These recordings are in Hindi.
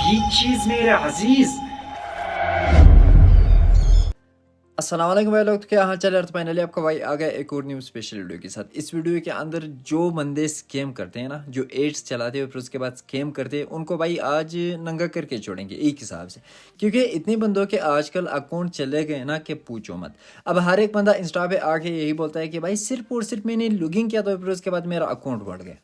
ये चीज मेरे अजीज। अस्सलाम वालेकुम भाई लोग, तो क्या हाल चाल है। तो फाइनली आपका भाई आ गया एक और न्यू स्पेशल वीडियो के साथ। इस वीडियो के अंदर जो बंदे स्कैम करते हैं ना, जो एड्स चलाते हैं फिर उसके बाद स्कैम करते हैं, उनको भाई आज नंगा करके छोड़ेंगे एक हिसाब से। क्योंकि इतने बंदों के आजकल अकाउंट चले गए ना कि पूछो मत। अब हर एक बंदा इंस्टा पे आके यही बोलता है कि भाई सिर्फ और सिर्फ मैंने लॉगिन किया तो फिर उसके बाद मेरा अकाउंट बढ़ गया।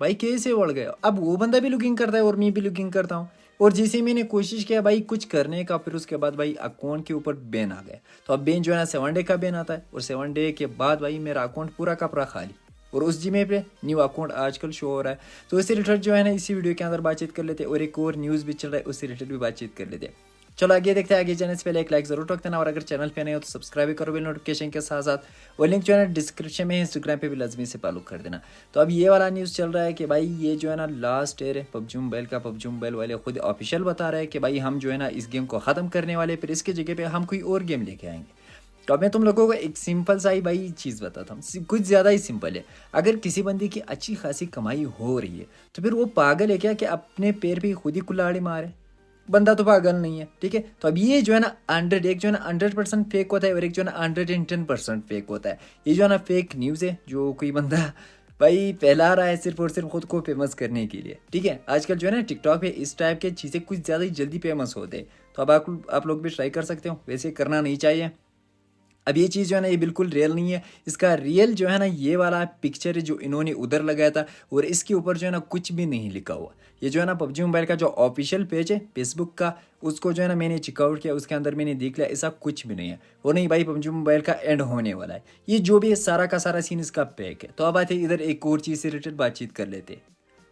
भाई कैसे बढ़ गया? अब वो बंदा भी लॉगिन करता है और मैं भी लॉगिन करता हूँ, और जैसे मैंने कोशिश किया भाई कुछ करने का, फिर उसके बाद भाई अकाउंट के ऊपर बैन आ गया। तो अब बैन जो है ना 7 डे का बैन आता है, और 7 डे के बाद भाई मेरा अकाउंट पूरा का पूरा खाली, और उस जीमेल पे न्यू अकाउंट आजकल शो हो रहा है। तो इससे रिलेटेड जो है ना इसी वीडियो के अंदर बातचीत कर लेते हैं, और एक और न्यूज़ भी चल रहा है उससे रिलेटेड भी बातचीत कर लेते हैं। चलो आगे देखते हैं। आगे चैनल से पहले एक लाइक जरूर ठोक देना, और अगर चैनल पे नहीं हो तो सब्सक्राइब करो बिल नोटिफिकेशन के साथ साथ। और लिंक जो है ना डिस्क्रिप्शन में, इंस्टाग्राम पे भी लाजमी से फॉलो कर देना। तो अब ये वाला न्यूज़ चल रहा है कि भाई ये जो है ना लास्ट ईयर है पबजी मोबाइल का। पबजी मोबाइल वाले खुद ऑफिशियल बता रहे हैं कि भाई हम जो है ना इस गेम को ख़त्म करने वाले, फिर इसकी जगह पे हम कोई और गेम लेके आएंगे। तो अब मैं तुम लोगों को एक सिंपल सा ही भाई चीज़ बताता हूँ, कुछ ज़्यादा ही सिंपल है। अगर किसी बंदे की अच्छी खासी कमाई हो रही है तो फिर वो पागल है क्या कि अपने पैर पे खुद ही कुल्हाड़ी मारे? बंदा तो पागल नहीं है, ठीक है। तो अब ये जो है ना 100, एक जो है ना 100% फेक होता है, और एक जो है ना 110% फेक होता है। ये जो है ना फेक न्यूज़ है जो कोई बंदा भाई फैला रहा है सिर्फ और सिर्फ खुद को फेमस करने के लिए, ठीक है। आजकल जो है ना टिकटॉक पे इस टाइप की चीज़ें कुछ ज़्यादा ही जल्दी फेमस होते हैं। तो अब आप लोग भी ट्राई कर सकते हो, वैसे करना नहीं चाहिए। अब ये चीज़ जो है ना ये बिल्कुल रियल नहीं है। इसका रियल जो है ना ये वाला पिक्चर है जो इन्होंने उधर लगाया था, और इसके ऊपर जो है ना कुछ भी नहीं लिखा हुआ। ये जो है ना पबजी मोबाइल का जो ऑफिशियल पेज है फेसबुक का, उसको जो है ना मैंने चेकआउट किया, उसके अंदर मैंने देख लिया ऐसा कुछ भी नहीं है। और नहीं भाई पबजी मोबाइल का एंड होने वाला है, ये जो भी है सारा का सारा सीन इसका पैक है। तो अब आते इधर एक और चीज़ से रिलेटेड बातचीत कर लेते हैं।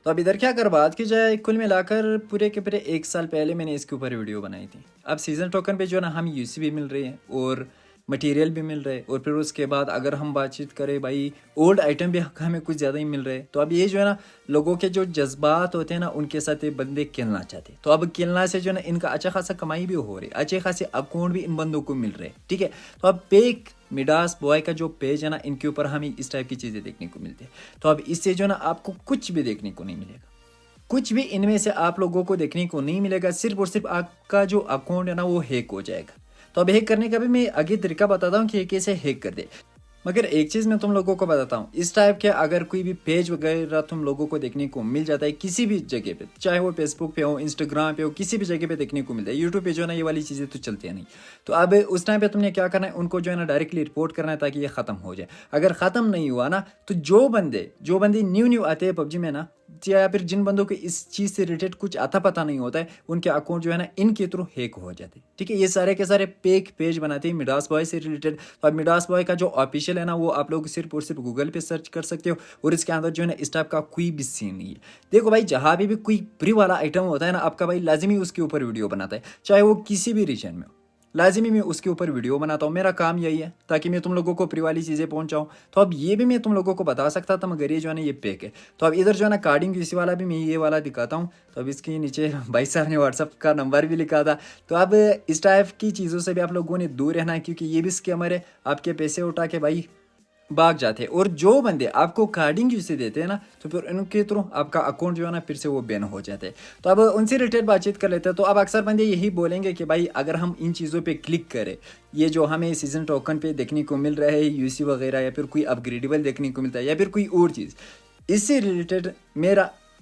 तो अब इधर क्या कर बात की जाए, कुल मिलाकर पूरे के पूरे 1 साल पहले मैंने इसके ऊपर वीडियो बनाई थी। अब सीज़न टोकन पे जो है ना हम यूसी भी मिल रही है और मटेरियल भी मिल रहे, और फिर उसके बाद अगर हम बातचीत करें भाई ओल्ड आइटम भी हमें कुछ ज़्यादा ही मिल रहे। तो अब ये जो है ना लोगों के जो जज्बात होते हैं ना उनके साथ ये बंदे खेलना चाहते। तो अब खेलना से जो है ना इनका अच्छा खासा कमाई भी हो रही, अच्छे खासे अकाउंट भी इन बंदों को मिल रहे, ठीक है। तो अब पेक मिडास बॉय का जो पेज है ना इनके ऊपर हमें इस टाइप की चीज़ें देखने को मिलती है। तो अब इससे जो है ना आपको कुछ भी देखने को नहीं मिलेगा, कुछ भी इनमें से आप लोगों को देखने को नहीं मिलेगा। सिर्फ और सिर्फ आपका जो अकाउंट है ना वो हैक हो जाएगा। तो अब हैक करने का भी मैं आगे तरीका बताता हूँ कि कैसे हैक कर दे। मगर एक चीज़ मैं तुम लोगों को बताता हूँ, इस टाइप के अगर कोई भी पेज वगैरह तुम लोगों को देखने को मिल जाता है किसी भी जगह पे, चाहे वो फेसबुक पे हो, इंस्टाग्राम पे हो, किसी भी जगह पे देखने को मिलता है। यूट्यूब पे जो है ना ये वाली चीज़ें तो चलती है नहीं। तो अब उस टाइम पे तुमने क्या करना है, उनको जो है ना डायरेक्टली रिपोर्ट करना है ताकि ये ख़त्म हो जाए। अगर ख़त्म नहीं हुआ ना तो जो बंदे न्यू आते हैं पबजी में ना, या फिर जिन बंदों को इस चीज़ से रिलेटेड कुछ आता पता नहीं होता है, उनके अकाउंट जो है ना इनके थ्रू हैक हो जाते हैं, ठीक है। ये सारे के सारे पेक पेज बनाते हैं मिडास बॉय से रिलेटेड। तो अब मिडास बॉय का जो ऑफिशियल है ना वो आप लोग सिर्फ और सिर्फ गूगल पे सर्च कर सकते हो, और इसके अंदर जो है ना इस टाइप का कोई भी सीन नहीं है। देखो भाई जहाँ भी कोई फ्री वाला आइटम होता है ना आपका भाई लाजमी उसके ऊपर वीडियो बनाता है, चाहे वो किसी भी रीजन में हो, लाजिमी मैं उसके ऊपर वीडियो बनाता हूँ। मेरा काम यही है ताकि मैं तुम लोगों को फ्री वाली चीज़ें पहुँचाऊँ। तो अब ये भी मैं तुम लोगों को बता सकता था, मगर ये जो है ना ये पेक है। तो अब इधर जो है ना कार्डिंग इसी वाला भी मैं ये वाला दिखाता हूँ। तो अब इसके नीचे भाई साहब ने व्हाट्सअप का नंबर भी लिखा था। तो अब इस टाइप की चीज़ों से भी आप लोगों ने दूर रहना है, क्योंकि ये भी स्कैमर है, आपके पैसे उठा के भाई भाग जाते हैं। और जो बंदे आपको कार्डिंग जिसे देते हैं ना तो फिर उनके थ्रू आपका अकाउंट जो है ना फिर से वो बैन हो जाते हैं। तो अब उनसे रिलेटेड बातचीत कर लेते हैं। तो अब अक्सर बंदे यही बोलेंगे कि भाई अगर हम इन चीज़ों पे क्लिक करें, ये जो हमें सीजन टोकन पे देखने को मिल रहा है यूसी वगैरह, या फिर कोई अपग्रेडेबल देखने को मिलता है, या फिर कोई और चीज़, इससे रिलेटेड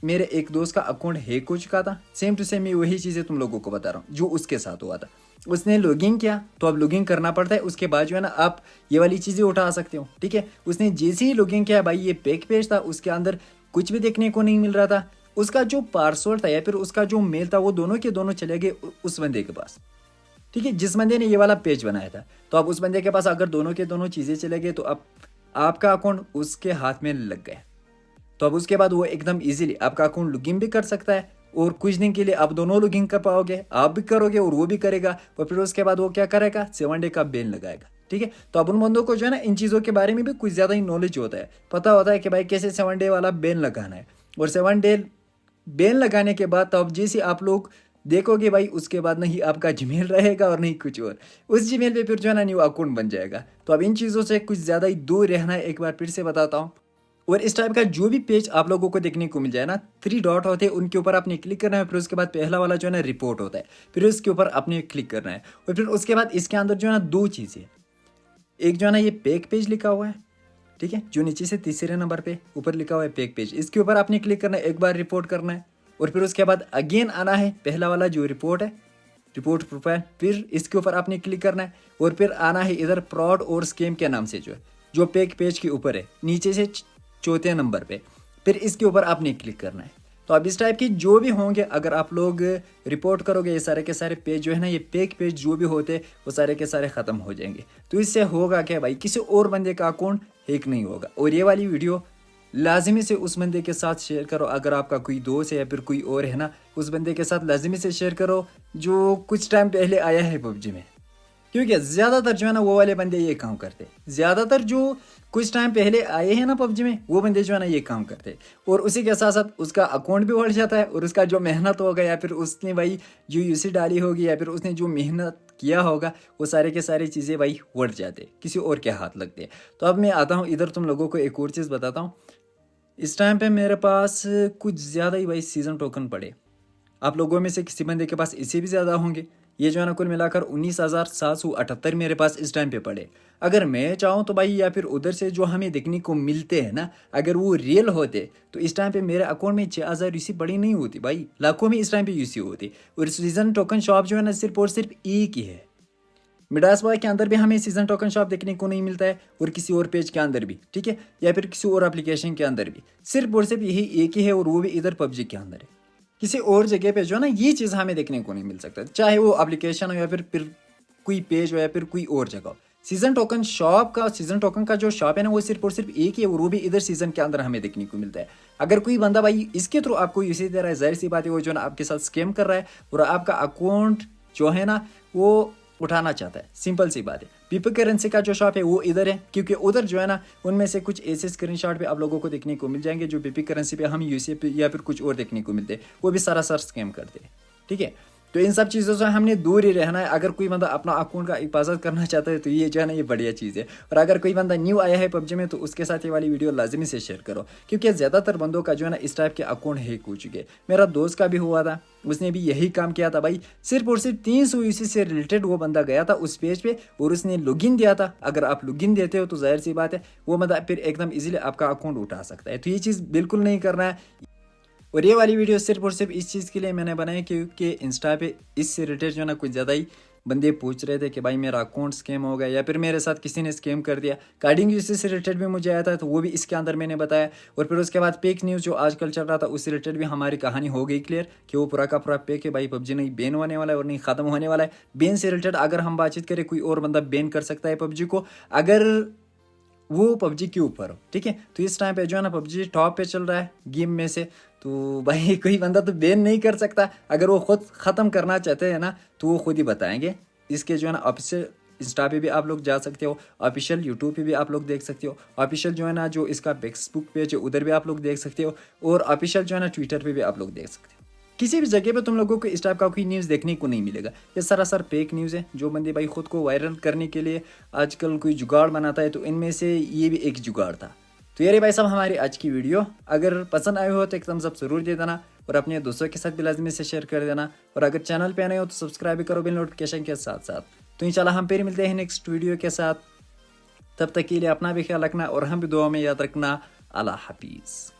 मेरे एक दोस्त का अकाउंट हैक हो चुका था। सेम टू सेम मैं वही चीज़ें तुम लोगों को बता रहा हूँ जो उसके साथ हुआ था। उसने लॉगिन किया, तो अब लॉगिन करना पड़ता है, उसके बाद जो है ना आप ये वाली चीज़ें उठा सकते हो, ठीक है। उसने जैसे ही लॉगिन किया भाई ये पेक पेज था, उसके अंदर कुछ भी देखने को नहीं मिल रहा था। उसका जो पासवर्ड था या फिर उसका जो मेल था वो दोनों के दोनों चले गए उस बंदे के पास, ठीक है, जिस बंदे ने ये वाला पेज बनाया था। तो अब उस बंदे के पास अगर दोनों के दोनों चीज़ें चले गए तो अब आपका अकाउंट उसके हाथ में लग गया। तो अब उसके बाद वो एकदम इजीली आपका अकाउंट लॉगिन भी कर सकता है, और कुछ दिन के लिए आप दोनों लॉगिन कर पाओगे, आप भी करोगे और वो भी करेगा। और फिर उसके बाद वो क्या करेगा, 7 डे का बैन लगाएगा, ठीक है। तो अब उन बंदों को जो है ना इन चीज़ों के बारे में भी कुछ ज़्यादा ही नॉलेज होता है, पता होता है कि भाई कैसे 7 डे वाला बैन लगाना है। और 7 डे बैन लगाने के बाद तो अब जैसे आप लोग देखोगे भाई उसके बाद नहीं आपका जीमेल रहेगा और नहीं कुछ और, उस जीमेल पे फिर जो है ना न्यू अकाउंट बन जाएगा। तो अब इन चीज़ों से कुछ ज़्यादा ही दूर रहना है, एक बार फिर से बताता हूँ। और इस टाइप का जो भी पेज आप लोगों को देखने को मिल जाए ना, 3 डॉट होते हैं, उनके ऊपर आपने क्लिक करना है। फिर उसके बाद पहला वाला जो है ना रिपोर्ट होता है, फिर उसके ऊपर आपने क्लिक करना है। और फिर उसके बाद इसके अंदर जो है ना 2 चीज़ें, एक जो है ना ये पैक पेज लिखा हुआ है, ठीक है, जो नीचे से तीसरे नंबर पे ऊपर लिखा हुआ है पैक पेज, इसके ऊपर आपने क्लिक करना है, एक बार रिपोर्ट करना है। और फिर उसके बाद अगेन आना है पहला वाला जो रिपोर्ट है, रिपोर्ट प्रोफाइल, फिर इसके ऊपर आपने क्लिक करना है। और फिर आना है इधर फ्रॉड और स्कैम के नाम से जो पैक पेज के ऊपर है नीचे से चौथे नंबर पे, फिर इसके ऊपर आपने क्लिक करना है। तो अब इस टाइप की जो भी होंगे, अगर आप लोग रिपोर्ट करोगे, ये सारे के सारे पेज जो है ना, ये फेक पेज जो भी होते वो सारे के सारे ख़त्म हो जाएंगे। तो इससे होगा क्या भाई, किसी और बंदे का अकाउंट हैक नहीं होगा। और ये वाली वीडियो लाजिमी से उस बंदे के साथ शेयर करो, अगर आपका कोई दोस्त है या फिर कोई और है ना, उस बंदे के साथ लाजिमी से शेयर करो जो कुछ टाइम पहले आया है पबजी में। क्योंकि ज़्यादातर जो है ना वो वाले बंदे ये काम करते, ज़्यादातर जो कुछ टाइम पहले आए हैं ना पबजी में, वो बंदे जो है ना ये काम करते। और उसी के साथ साथ उसका अकाउंट भी बढ़ जाता है, और उसका जो मेहनत होगा या फिर उसने भाई जो यूसी डाली होगी या फिर उसने जो मेहनत किया होगा, वो सारे के सारी चीज़ें भाई उड़ जाते, किसी और के हाथ लगते। तो अब मैं आता हूँ इधर, तुम लोगों को एक और चीज़ बताता हूँ। इस टाइम पे मेरे पास कुछ ज़्यादा ही भाई सीज़न टोकन पड़े, आप लोगों में से किसी बंदे के पास इससे भी ज़्यादा होंगे। ये जो है ना कुल मिलाकर 19,778 मेरे पास इस टाइम पे पड़े। अगर मैं चाहूँ तो भाई, या फिर उधर से जो हमें देखने को मिलते हैं ना, अगर वो रियल होते तो इस टाइम पे मेरे अकाउंट में 6,000 यूसी पड़ी नहीं होती भाई, लाखों में इस टाइम पे यूसी होती। और सीजन टोकन शॉप जो है ना सिर्फ और सिर्फ एक ही है। मिडास बॉय के अंदर भी हमें सीजन टोकन शॉप देखने को नहीं मिलता है, और किसी और पेज के अंदर भी, ठीक है, या फिर किसी और एप्लीकेशन के अंदर भी सिर्फ और सिर्फ यही एक ही है, और वो भी इधर पबजी के अंदर है। किसी और जगह पे जो है ना ये चीज़ हमें देखने को नहीं मिल सकता, चाहे वो एप्लीकेशन हो या फिर कोई पेज हो या फिर कोई और जगह हो। सीजन टोकन शॉप का, सीजन टोकन का जो शॉप है ना, वो सिर्फ और सिर्फ एक ही है, और वो भी इधर सीजन के अंदर हमें देखने को मिलता है। अगर कोई बंदा भाई इसके थ्रू आपको यूसी दे रहा है, जाहिर सी बात है वो जो ना आपके साथ स्कैम कर रहा है, और आपका अकाउंट जो है ना वो उठाना चाहता है। सिंपल सी बात है। पीपल करेंसी का जो शॉप है वो इधर है, क्योंकि उधर जो है ना उनमें से कुछ ऐसे स्क्रीनशॉट भी आप लोगों को देखने को मिल जाएंगे जो पीपी करेंसी पे हम यूसी पे या फिर कुछ और देखने को मिलते हैं, वो भी सरासर स्कैम करते हैं, ठीक है। तो इन सब चीज़ों से हमने दूर ही रहना है। अगर कोई बंदा अपना अकाउंट का हिफाजत करना चाहता है तो ये जो है ना ये बढ़िया चीज़ है। और अगर कोई बंदा न्यू आया है पबजी में तो उसके साथ ये वाली वीडियो लाजमी से शेयर करो, क्योंकि ज़्यादातर बंदों का जो है ना इस टाइप के अकाउंट हैक हो चुके हैं। मेरा दोस्त का भी हुआ था, उसने भी यही काम किया था भाई। सिर्फ और सिर्फ 300 यूसी से रिलेटेड वो बंदा गया था उस पेज पे, और उसने लॉगिन दिया था। अगर आप लॉगिन देते हो तो जाहिर सी बात है वो बंदा फिर एकदम इजीली आपका अकाउंट उठा सकता है। तो ये चीज़ बिल्कुल नहीं करना है। और ये वाली वीडियो सिर्फ और सिर्फ इस चीज़ के लिए मैंने बनाई क्योंकि इंस्टा पे इससे रिलेटेड जो है ना कुछ ज़्यादा ही बंदे पूछ रहे थे कि भाई मेरा अकाउंट स्कैम हो गया, या फिर मेरे साथ किसी ने स्कैम कर दिया। कार्डिंग यूसी से रिलेटेड भी मुझे आया था, तो वो भी इसके अंदर मैंने बताया। और फिर उसके बाद फेक न्यूज़ जो आजकल चल रहा था उससे रिलेटेड भी हमारी कहानी हो गई क्लियर कि वो पूरा का पूरा फेक है भाई। पबजी नहीं बैन होने वाला है और नहीं ख़त्म होने वाला है। बैन से रिलेटेड अगर हम बातचीत करें, कोई और बंदा बैन कर सकता है पबजी को अगर वो पबजी के ऊपर हो, ठीक है। तो इस टाइम पे जो है ना पबजी टॉप पे चल रहा है गेम में से, तो भाई कोई बंदा तो बैन नहीं कर सकता। अगर वो खुद ख़त्म करना चाहते हैं ना तो वो खुद ही बताएंगे। इसके जो है ना ऑफिशियल इंस्टा पे भी आप लोग जा सकते हो, ऑफिशियल यूट्यूब पे भी आप लोग देख सकते हो, ऑफिशियल जो है ना जो इसका फेसबुक पेज है उधर भी आप लोग देख सकते हो, और ऑफिशियल जो है ना ट्विटर पे भी आप लोग देख सकते हो। किसी भी जगह पे तुम लोगों को इस टाइप का कोई न्यूज़ देखने को नहीं मिलेगा। ये सरासर फेक न्यूज़ है जो बंदे भाई खुद को वायरल करने के लिए आजकल कोई जुगाड़ बनाता है, तो इनमें से ये भी एक जुगाड़ था। तो यार भाई साहब हमारी आज की वीडियो अगर पसंद आए हो तो एक थम्स अप ज़रूर दे देना, और अपने दोस्तों के साथ भी लाजमी से शेयर कर देना। और अगर चैनल पे नए हो तो सब्सक्राइब भी करो बिल नोटिफिकेशन के साथ साथ। तो इंशाल्लाह हम फिर मिलते हैं नेक्स्ट वीडियो के साथ। तब तक के लिए अपना भी ख्याल रखना और हम भी दुआ में याद रखना। अल्लाह हाफिज़।